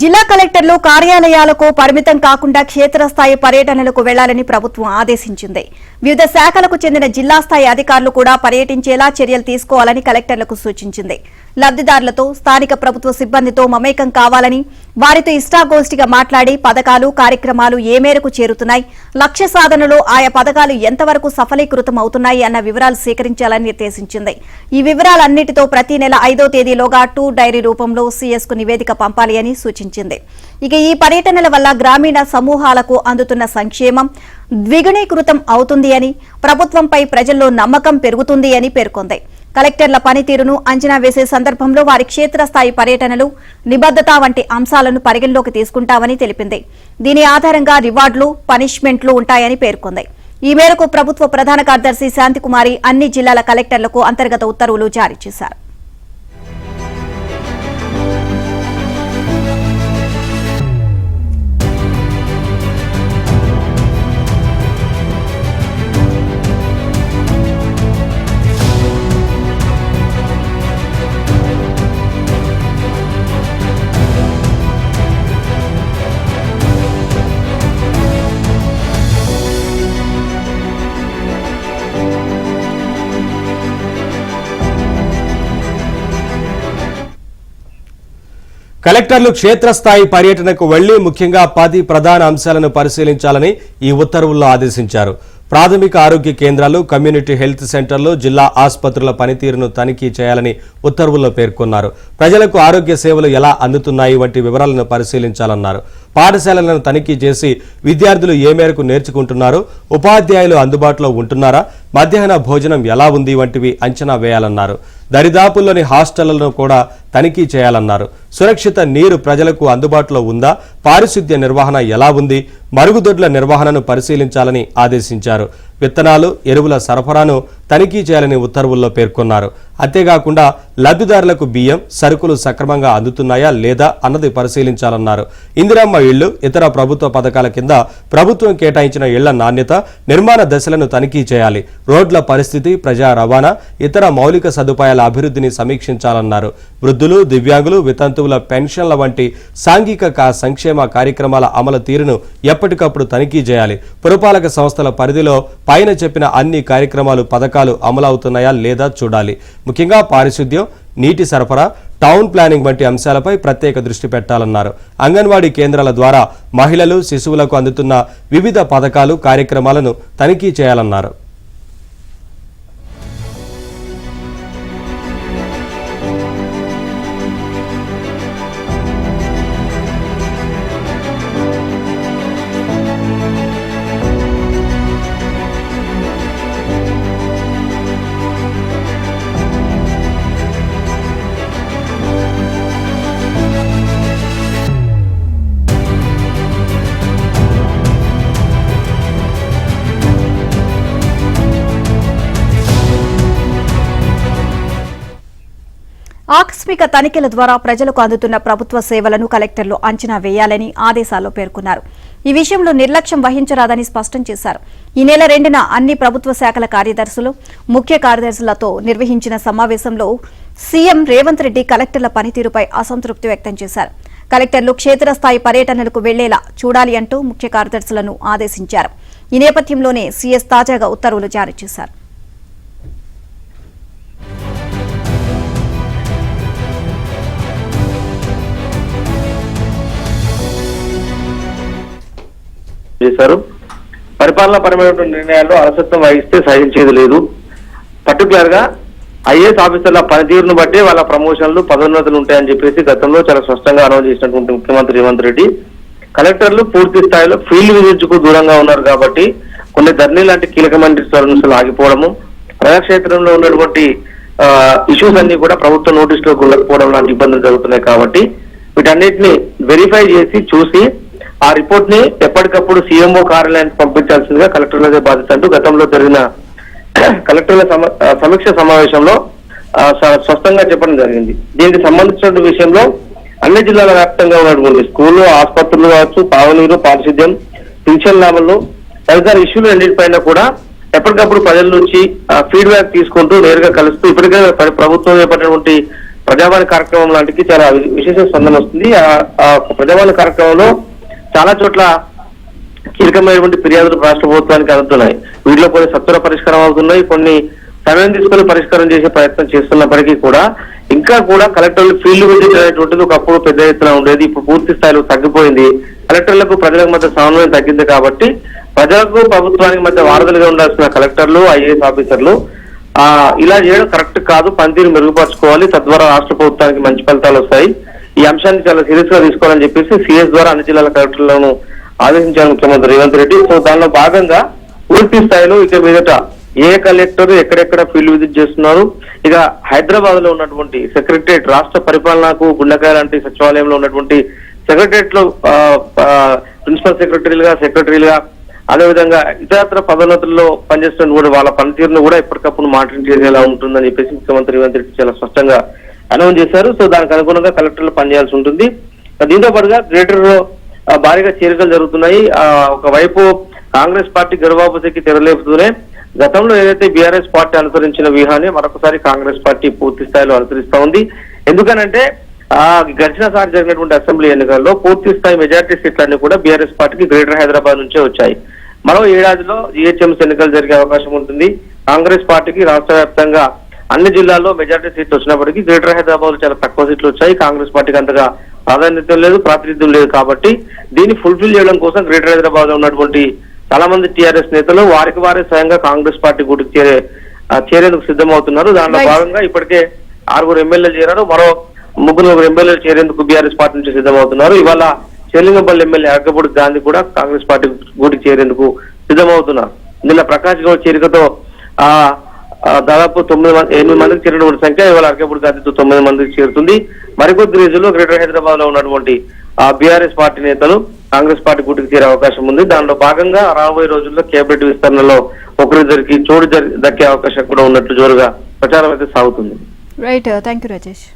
జిల్లా కలెక్టర్లు కార్యాలయాలకు పరిమితం కాకుండా క్షేత్రస్థాయి పర్యటనలకు వెళ్లాలని ప్రభుత్వం ఆదేశించింది. వివిధ శాఖలకు చెందిన జిల్లా స్థాయి అధికారులు కూడా పర్యటించేలా చర్యలు తీసుకోవాలని కలెక్టర్లకు సూచించింది. లబ్దిదారులతో స్థానిక ప్రభుత్వ సిబ్బందితో మమేకం కావాలని, వారితో ఇష్టాగోష్ఠిగా మాట్లాడి పథకాలు కార్యక్రమాలు ఏ మేరకు చేరుతున్నాయి, లక్ష్య సాధనలో ఆయా పథకాలు ఎంతవరకు సఫలీకృతం అవుతున్నాయి అన్న వివరాలు సేకరించాలని నిర్దేశించింది. ఈ వివరాలన్నిటితో ప్రతి నెల 5వ తేదీలోగా టూర్ డైరీ రూపంలో సీఎస్ కు నివేదిక పంపాలి అని సూచించింది. ఇక ఈ పర్యటనల వల్ల గ్రామీణ సమూహాలకు అందుతున్న సంక్షేమం ద్విగుణీకృతం అవుతుంది అని, ప్రభుత్వంపై ప్రజల్లో నమ్మకం పెరుగుతుంది అని పేర్కొంది. కలెక్టర్ల పనితీరును అంచనా వేసే సందర్భంలో వారి క్షేత్రస్థాయి పర్యటనలు, నిబద్దత వంటి అంశాలను పరిగణలోకి తీసుకుంటామని తెలిపింది. దీని ఆధారంగా రివార్డులు, పనిష్మెంట్లు ఉంటాయని పేర్కొంది. ఈ మేరకు ప్రభుత్వ ప్రధాన కార్యదర్శి శాంతికుమారి అన్ని జిల్లాల కలెక్టర్లకు అంతర్గత ఉత్తర్వులు జారీ చేశారు. కలెక్టర్లు క్షేత్రస్థాయి పర్యటనకు వెళ్లి ముఖ్యంగా 10 ప్రధాన అంశాలను పరిశీలించాలని ఈ ఉత్తర్వుల్లో ఆదేశించారు. ప్రాథమిక ఆరోగ్య కేంద్రాలు, కమ్యూనిటీ హెల్త్ సెంటర్లు, జిల్లా ఆసుపత్రుల పనితీరును తనిఖీ చేయాలని ఉత్తర్వుల్లో పేర్కొన్నారు. ప్రజలకు ఆరోగ్య సేవలు ఎలా అందుతున్నాయి వంటి వివరాలను పరిశీలించాలన్నారు. పాఠశాలలను తనిఖీ చేసి విద్యార్థులు ఏ మేరకు నేర్చుకుంటున్నారు, ఉపాధ్యాయులు అందుబాటులో ఉంటున్నారా, మధ్యాహ్న భోజనం ఎలా ఉంది వంటివి అంచనా వేయాలన్నారు. దరిదాపుల్లోని హాస్టళ్లను కూడా తనిఖీ చేయాలన్నారు. సురక్షిత నీరు ప్రజలకు అందుబాటులో ఉందా, పారిశుద్ధ్య నిర్వహణ ఎలా ఉంది, మరుగుదొడ్ల నిర్వహణను పరిశీలించాలని ఆదేశించారు. విత్తనాలు, ఎరువుల సరఫరాను తనిఖీ చేయాలని ఉత్తర్వుల్లో పేర్కొన్నారు. అంతేకాకుండా లబ్ధిదారులకు బియ్యం, సరుకులు సక్రమంగా అందుతున్నాయా లేదా అన్నది పరిశీలించాలన్నారు. ఇందిరమ్మ ఇళ్లు, ఇతర ప్రభుత్వ పథకాల కింద ప్రభుత్వం కేటాయించిన ఇళ్ల నాణ్యత, నిర్మాణ దశలను తనిఖీ చేయాలి. రోడ్ల పరిస్థితి, ప్రజా రవాణా, ఇతర మౌలిక సదుపాయాల అభివృద్ధిని సమీక్షించాలన్నారు. వృద్ధులు, దివ్యాంగులు, వితంతువుల పెన్షన్ల వంటి సాంఘిక సంక్షేమ కార్యక్రమాల అమలు తీరును ఎప్పటికప్పుడు తనిఖీ చేయాలి. పురపాలక సంస్థల పరిధిలో పైన చెప్పిన అన్ని కార్యక్రమాలు, పథకాలు అమలవుతున్నాయా లేదా చూడాలి. ముఖ్యంగా పారిశుద్ధ్యం, నీటి సరఫరా, టౌన్ ప్లానింగ్ వంటి అంశాలపై ప్రత్యేక దృష్టి పెట్టాలన్నారు. అంగన్వాడీ కేంద్రాల ద్వారా మహిళలు, శిశువులకు అందుతున్న వివిధ పథకాలు, కార్యక్రమాలను తనిఖీ చేయాలన్నారు. ఆకస్మిక తనిఖీల ద్వారా ప్రజలకు అందుతున్న ప్రభుత్వ సేవలను కలెక్టర్లు అంచనా వేయాలని ఆదేశాల్లో పేర్కొన్నారు. ఈ విషయంలో నిర్లక్ష్యం వహించరాదని స్పష్టం చేశారు. ఈ నెల 2న అన్ని ప్రభుత్వ శాఖల కార్యదర్శులు, ముఖ్య కార్యదర్శులతో నిర్వహించిన సమావేశంలో సీఎం రేవంత్ రెడ్డి కలెక్టర్ల పనితీరుపై అసంతృప్తి వ్యక్తం చేశారు. కలెక్టర్లు క్షేత్రస్థాయి పర్యటనలకు వెళ్లేలా చూడాలి అంటూ ముఖ్య కార్యదర్శులను ఆదేశించారు. ఈ నేపథ్యంలోనే సీఎస్ తాజాగా ఉత్తర్వులు జారీ చేశారు. చేశారు. పరిపాలనాపరమైన నిర్ణయాల్లో అలసత్వం వహిస్తే సహించేది లేదు. పర్టికులర్ గా ఐఏఎస్ ఆఫీసర్ల పనితీరును బట్టి వాళ్ళ ప్రమోషన్లు, పదోన్నతులు ఉంటాయని చెప్పేసి గతంలో చాలా స్పష్టంగా అనౌన్స్ చేసినటువంటి ముఖ్యమంత్రి రేవంత్ రెడ్డి, కలెక్టర్లు పూర్తి స్థాయిలో ఫీల్డ్ విజిట్స్ కు దూరంగా ఉన్నారు కాబట్టి కొన్ని ధర్నీ లాంటి కీలకమైన సమస్యలు ఆగిపోవడము, ప్రజాక్షేత్రంలో ఉన్నటువంటి ఇష్యూస్ అన్ని కూడా ప్రభుత్వ నోటీసులోకి వెళ్ళకపోవడం లాంటి ఇబ్బందులు జరుగుతున్నాయి. కాబట్టి వీటన్నిటిని వెరిఫై చేసి చూసి ఆ రిపోర్ట్ ని ఎప్పటికప్పుడు సీఎంఓ కార్యాలయానికి పంపించాల్సిందిగా కలెక్టర్లదే బాధ్యత అంటూ గతంలో జరిగిన కలెక్టర్ల సమీక్ష సమావేశంలో స్పష్టంగా చెప్పడం జరిగింది. దీనికి సంబంధించిన విషయంలో అన్ని జిల్లాల వ్యాప్తంగా ఉన్నటువంటి స్కూళ్లు, ఆసుపత్రులు కావచ్చు, తాగునీరు, పారిశుద్ధ్యం, పింఛన్ లాభాలు తదితర ఇష్యూలు అన్నిటిపైన కూడా ఎప్పటికప్పుడు ప్రజల నుంచి ఫీడ్బ్యాక్ తీసుకుంటూ నేరుగా కలుస్తూ ఇప్పటికే ప్రభుత్వం చేపట్టినటువంటి ప్రజావాణి కార్యక్రమం లాంటికి చాలా విశేష స్పందన వస్తుంది. ఆ ప్రజావాణి కార్యక్రమంలో చాలా చోట్ల కీలకమైనటువంటి ఫిర్యాదులు రాష్ట్ర ప్రభుత్వానికి అందుతున్నాయి. వీటిలో కొన్ని సత్వర పరిష్కారం అవుతున్నాయి, కొన్ని సమయం తీసుకొని పరిష్కారం చేసే ప్రయత్నం చేస్తున్నప్పటికీ కూడా ఇంకా కూడా కలెక్టర్లు ఫీల్డ్ విజిట్ అనేటువంటిది ఒకప్పుడు పెద్ద ఎత్తున ఉండేది. ఇప్పుడు పూర్తి స్థాయిలో తగ్గిపోయింది. కలెక్టర్లకు ప్రజలకు మధ్య సమన్వయం తగ్గింది కాబట్టి ప్రజలకు ప్రభుత్వానికి మధ్య వారధులుగా ఉండాల్సిన కలెక్టర్లు, ఐఏఎస్ ఆఫీసర్లు ఇలా చేయడం కరెక్ట్ కాదు. పనితీరు మెరుగుపరచుకోవాలి, తద్వారా రాష్ట్ర ప్రభుత్వానికి మంచి ఫలితాలు వస్తాయి. ఈ అంశాన్ని చాలా సీరియస్ గా తీసుకోవాలని చెప్పేసి సిఎస్ ద్వారా అన్ని జిల్లాల కలెక్టర్లను ఆదేశించారు ముఖ్యమంత్రి రేవంత్ రెడ్డి. సో దానిలో భాగంగా పూర్తి స్థాయిలో ఇక మీదట ఏ కలెక్టర్ ఎక్కడెక్కడ ఫీల్డ్ విజిట్ చేస్తున్నారు, ఇక హైదరాబాద్ లో ఉన్నటువంటి సెక్రటరియట్, రాష్ట్ర పరిపాలనకు గుండెకాయ లాంటి సచివాలయంలో ఉన్నటువంటి సెక్రటరియట్ లో ప్రిన్సిపల్ సెక్రటరీలుగా అదేవిధంగా ఇతరత్ర పదోన్నతుల్లో పనిచేస్తున్న కూడా వాళ్ళ పనితీరును కూడా ఎప్పటికప్పుడు మానిటరింగ్ చేసేలా ఉంటుందని చెప్పేసి ముఖ్యమంత్రి రేవంత్ రెడ్డి చాలా స్పష్టంగా అనౌన్స్ చేశారు. సో దానికి అనుగుణంగా కలెక్టర్లు పనిచేయాల్సి ఉంటుంది. దీంతో పాటుగా గ్రేటర్ లో భారీగా చేరికలు జరుగుతున్నాయి. ఒకవైపు కాంగ్రెస్ పార్టీ గర్వాపతికి తెరలేపుతూనే గతంలో ఏదైతే బీఆర్ఎస్ పార్టీ అనుసరించిన వ్యూహాన్ని మరొకసారి కాంగ్రెస్ పార్టీ పూర్తి స్థాయిలో అనుసరిస్తా ఉంది. ఎందుకనంటే గడిచిన సారి జరిగినటువంటి అసెంబ్లీ ఎన్నికల్లో పూర్తి స్థాయి మెజార్టీ సీట్లన్నీ కూడా బీఆర్ఎస్ పార్టీకి గ్రేటర్ హైదరాబాద్ నుంచే వచ్చాయి. మరో ఏడాదిలో జీహెచ్ఎంసీ ఎన్నికలు జరిగే అవకాశం ఉంటుంది. కాంగ్రెస్ పార్టీకి రాష్ట్ర వ్యాప్తంగా అన్ని జిల్లాల్లో మెజార్టీ సీట్లు వచ్చినప్పటికీ గ్రేటర్ హైదరాబాద్ లో చాలా తక్కువ సీట్లు వచ్చాయి. కాంగ్రెస్ పార్టీకి అంతగా ప్రాధాన్యత లేదు, ప్రాతినిధ్యం లేదు. కాబట్టి దీన్ని ఫుల్ఫిల్ చేయడం కోసం గ్రేటర్ హైదరాబాద్ లో ఉన్నటువంటి చాలా మంది టీఆర్ఎస్ నేతలు వారికి వారే స్వయంగా కాంగ్రెస్ పార్టీ గుడికి చేరేందుకు సిద్ధమవుతున్నారు. దాంట్లో భాగంగా ఇప్పటికే 6 ఎమ్మెల్యేలు చేరారు. మరో 3 ఎమ్మెల్యేలు చేరేందుకు బీఆర్ఎస్ పార్టీ నుంచి సిద్ధమవుతున్నారు. ఇవాళ చెల్లింగపల్లి ఎమ్మెల్యే అర్కపూడి గాంధీ కూడా కాంగ్రెస్ పార్టీ గుడికి చేరేందుకు సిద్ధమవుతున్నారు. నిన్న ప్రకాష్ గౌడ్ చేరికతో దాదాపు 8 మందికి చేరినటువంటి సంఖ్య ఇవాళ అర్కపూడి గాంధీతో 9 మందికి చేరుతుంది. మరికొద్ది రోజుల్లో గ్రేటర్ హైదరాబాద్ లో ఉన్నటువంటి బీఆర్ఎస్ పార్టీ నేతలు కాంగ్రెస్ పార్టీ గుటికి చేరే అవకాశం ఉంది. దానిలో భాగంగా రాబోయే రోజుల్లో కేబినెట్ విస్తరణలో ఒకరిద్దరికి చోటు దక్కే అవకాశం కూడా ఉన్నట్లు జోరుగా ప్రచారం అయితే సాగుతుంది. Right, thank you Rajesh.